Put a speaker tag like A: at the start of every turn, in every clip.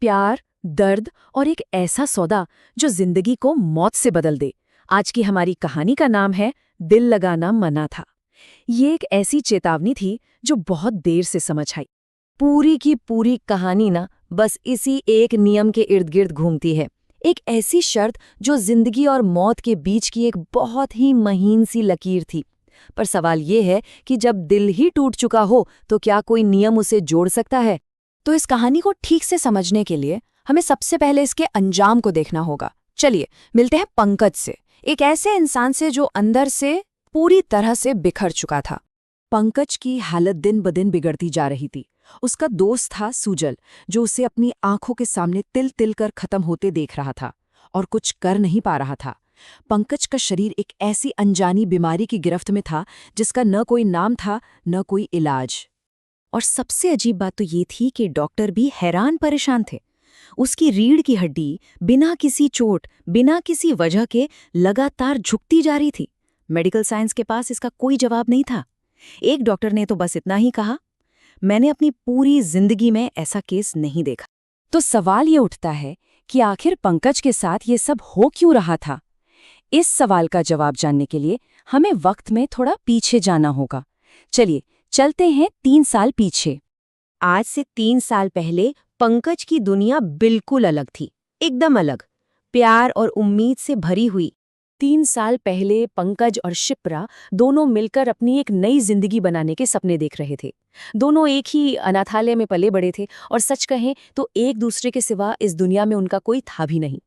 A: प्यार, दर्द और एक ऐसा सौदा जो जिंदगी को मौत से बदल दे। आज की हमारी कहानी का नाम है दिल लगाना मना था। ये एक ऐसी चेतावनी थी जो बहुत देर से समझ आई। पूरी की पूरी कहानी ना बस इसी एक नियम के इर्द गिर्द घूमती है। एक ऐसी शर्त जो जिंदगी और मौत के बीच की एक बहुत ही महीन सी लकीर थी। पर सवाल ये है कि जब दिल ही टूट चुका हो तो क्या कोई नियम उसे जोड़ सकता है? तो इस कहानी को ठीक से समझने के लिए हमें सबसे पहले इसके अंजाम को देखना होगा। चलिए मिलते हैं पंकज से, एक ऐसे इंसान से जो अंदर से पूरी तरह से बिखर चुका था। पंकज की हालत दिन ब दिन बिगड़ती जा रही थी। उसका दोस्त था सुजल, जो उसे अपनी आंखों के सामने तिल तिल कर खत्म होते देख रहा था और कुछ कर नहीं पा रहा था। पंकज का शरीर एक ऐसी अनजानी बीमारी की गिरफ्त में था जिसका न कोई नाम था न कोई इलाज। और सबसे अजीब बात तो ये थी कि डॉक्टर भी हैरान परेशान थे। उसकी रीढ़ की हड्डी बिना किसी चोट, बिना किसी वजह के लगातार झुकती जा रही थी। मेडिकल साइंस के पास इसका कोई जवाब नहीं था। एक डॉक्टर ने तो बस इतना ही कहा, मैंने अपनी पूरी जिंदगी में ऐसा केस नहीं देखा। तो सवाल ये उठता है कि आखिर पंकज के साथ ये सब हो क्यों रहा था? इस सवाल का जवाब जानने के लिए हमें वक्त में थोड़ा पीछे जाना होगा। चलिए चलते हैं 3 साल पीछे। आज से 3 साल पहले पंकज की दुनिया बिल्कुल अलग थी, एकदम अलग, प्यार और उम्मीद से भरी हुई। 3 साल पहले पंकज और शिप्रा दोनों मिलकर अपनी एक नई जिंदगी बनाने के सपने देख रहे थे। दोनों एक ही अनाथालय में पले बड़े थे और सच कहें तो एक दूसरे के सिवा इस दुनिया में उनका कोई था भी नहीं।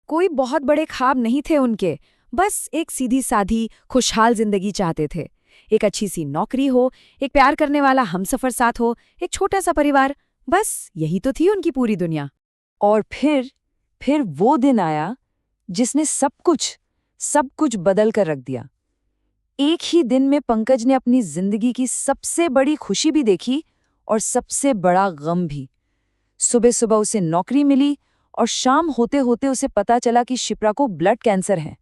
A: कोई बहुत बड़े ख्वाब नहीं थे उनके, बस एक सीधी साधी खुशहाल जिंदगी चाहते थे। एक अच्छी सी नौकरी हो, एक प्यार करने वाला हमसफर साथ हो, एक छोटा सा परिवार, बस यही तो थी उनकी पूरी दुनिया। और फिर वो दिन आया जिसने सब कुछ बदल कर रख दिया। एक ही दिन में पंकज ने अपनी जिंदगी की सबसे बड़ी खुशी भी देखी और सबसे बड़ा गम भी। सुबह सुबह उसे नौकरी मिली और शाम होते होते उसे पता चला कि शिप्रा को ब्लड कैंसर है।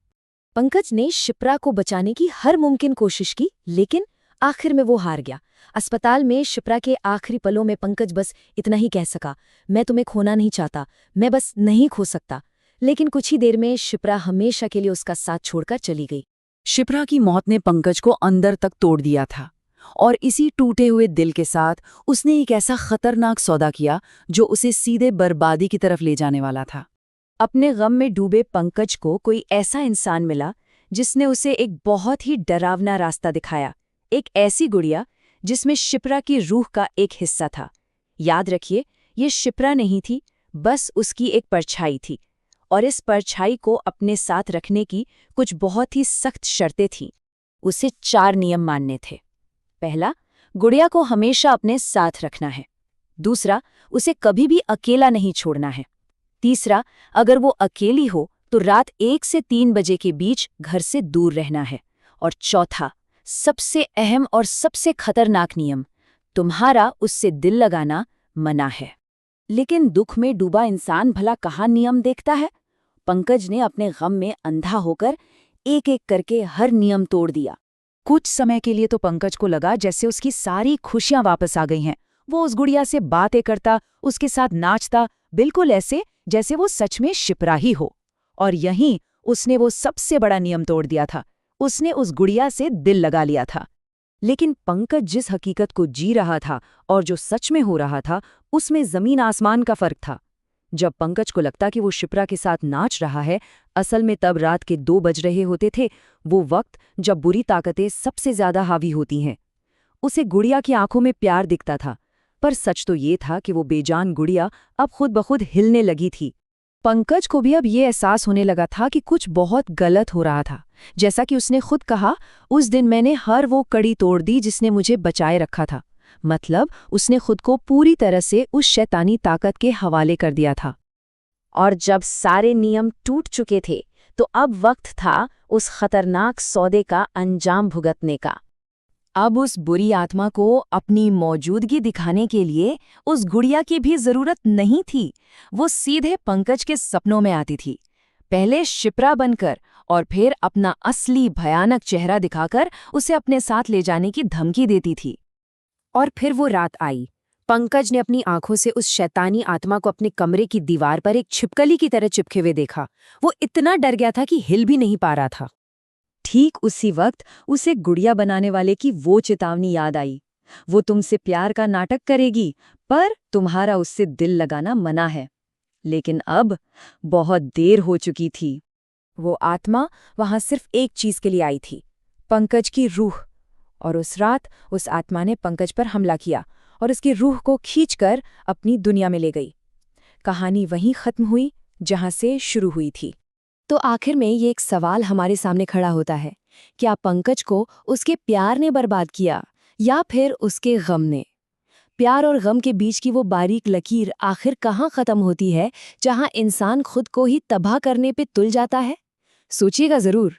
A: पंकज ने शिप्रा को बचाने की हर मुमकिन कोशिश की, लेकिन आखिर में वो हार गया। अस्पताल में शिप्रा के आखिरी पलों में पंकज बस इतना ही कह सका, मैं तुम्हें खोना नहीं चाहता, मैं बस नहीं खो सकता। लेकिन कुछ ही देर में शिप्रा हमेशा के लिए उसका साथ छोड़कर चली गई। शिप्रा की मौत ने पंकज को अंदर तक तोड़ दिया था और इसी टूटे हुए दिल के साथ उसने एक ऐसा खतरनाक सौदा किया जो उसे सीधे बर्बादी की तरफ ले जाने वाला था। अपने गम में डूबे पंकज को कोई ऐसा इंसान मिला जिसने उसे एक बहुत ही डरावना रास्ता दिखाया। एक ऐसी गुड़िया जिसमें शिप्रा की रूह का एक हिस्सा था। याद रखिए, ये शिप्रा नहीं थी, बस उसकी एक परछाई थी। और इस परछाई को अपने साथ रखने की कुछ बहुत ही सख्त शर्तें थीं। उसे 4 नियम मानने थे। पहला, गुड़िया को हमेशा अपने साथ रखना है। दूसरा, उसे कभी भी अकेला नहीं छोड़ना है। तीसरा, अगर वो अकेली हो तो रात 1 से 3 बजे के बीच घर से दूर रहना है। और चौथा, सबसे अहम और सबसे खतरनाक नियम, तुम्हारा उससे दिल लगाना मना है। लेकिन दुख में डूबा इंसान भला कहाँ नियम देखता है? पंकज ने अपने गम में अंधा होकर एक एक करके हर नियम तोड़ दिया। कुछ समय के लिए तो पंकज को लगा जैसे उसकी सारी खुशियां वापस आ गई हैं। वो उस गुड़िया से बातें करता, उसके साथ नाचता, बिल्कुल ऐसे जैसे वो सच में शिप्रा ही हो। और यहीं उसने वो सबसे बड़ा नियम तोड़ दिया था। उसने उस गुड़िया से दिल लगा लिया था। लेकिन पंकज जिस हकीकत को जी रहा था और जो सच में हो रहा था, उसमें जमीन आसमान का फर्क था। जब पंकज को लगता कि वो शिप्रा के साथ नाच रहा है, असल में तब रात के 2 बज रहे होते थे, वो वक्त जब बुरी ताकतें सबसे ज्यादा हावी होती हैं। उसे गुड़िया की आंखों में प्यार दिखता था, पर सच तो ये था कि वो बेजान गुड़िया अब खुद ब खुद हिलने लगी थी। पंकज को भी अब ये एहसास होने लगा था कि कुछ बहुत गलत हो रहा था। जैसा कि उसने खुद कहा, उस दिन मैंने हर वो कड़ी तोड़ दी जिसने मुझे बचाए रखा था। मतलब उसने खुद को पूरी तरह से उस शैतानी ताकत के हवाले कर दिया था। और जब सारे नियम टूट चुके थे तो अब वक्त था उस खतरनाक सौदे का अंजाम भुगतने का। अब उस बुरी आत्मा को अपनी मौजूदगी दिखाने के लिए उस गुड़िया की भी जरूरत नहीं थी। वो सीधे पंकज के सपनों में आती थी, पहले शिप्रा बनकर और फिर अपना असली भयानक चेहरा दिखाकर उसे अपने साथ ले जाने की धमकी देती थी। और फिर वो रात आई। पंकज ने अपनी आंखों से उस शैतानी आत्मा को अपने कमरे की दीवार पर एक छिपकली की तरह चिपके हुए देखा। वो इतना डर गया था कि हिल भी नहीं पा रहा था।
B: ठीक उसी वक्त उसे गुड़िया बनाने वाले की वो चेतावनी याद आई। वो तुमसे प्यार का नाटक करेगी, पर तुम्हारा उससे दिल लगाना मना है। लेकिन अब बहुत देर हो चुकी थी।
A: वो आत्मा वहां सिर्फ एक चीज के लिए आई थी, पंकज की रूह। और उस रात उस आत्मा ने पंकज पर हमला किया और उसकी रूह को खींचकर अपनी दुनिया में ले गई। कहानी वहीं खत्म हुई जहां से शुरू हुई थी। तो आखिर में ये एक सवाल हमारे सामने खड़ा होता है, क्या पंकज को उसके प्यार ने बर्बाद किया या फिर उसके गम ने? प्यार और गम के बीच की वो बारीक लकीर आखिर कहाँ खत्म होती है, जहां इंसान खुद को ही तबाह करने पे तुल जाता है? सोचिएगा जरूर।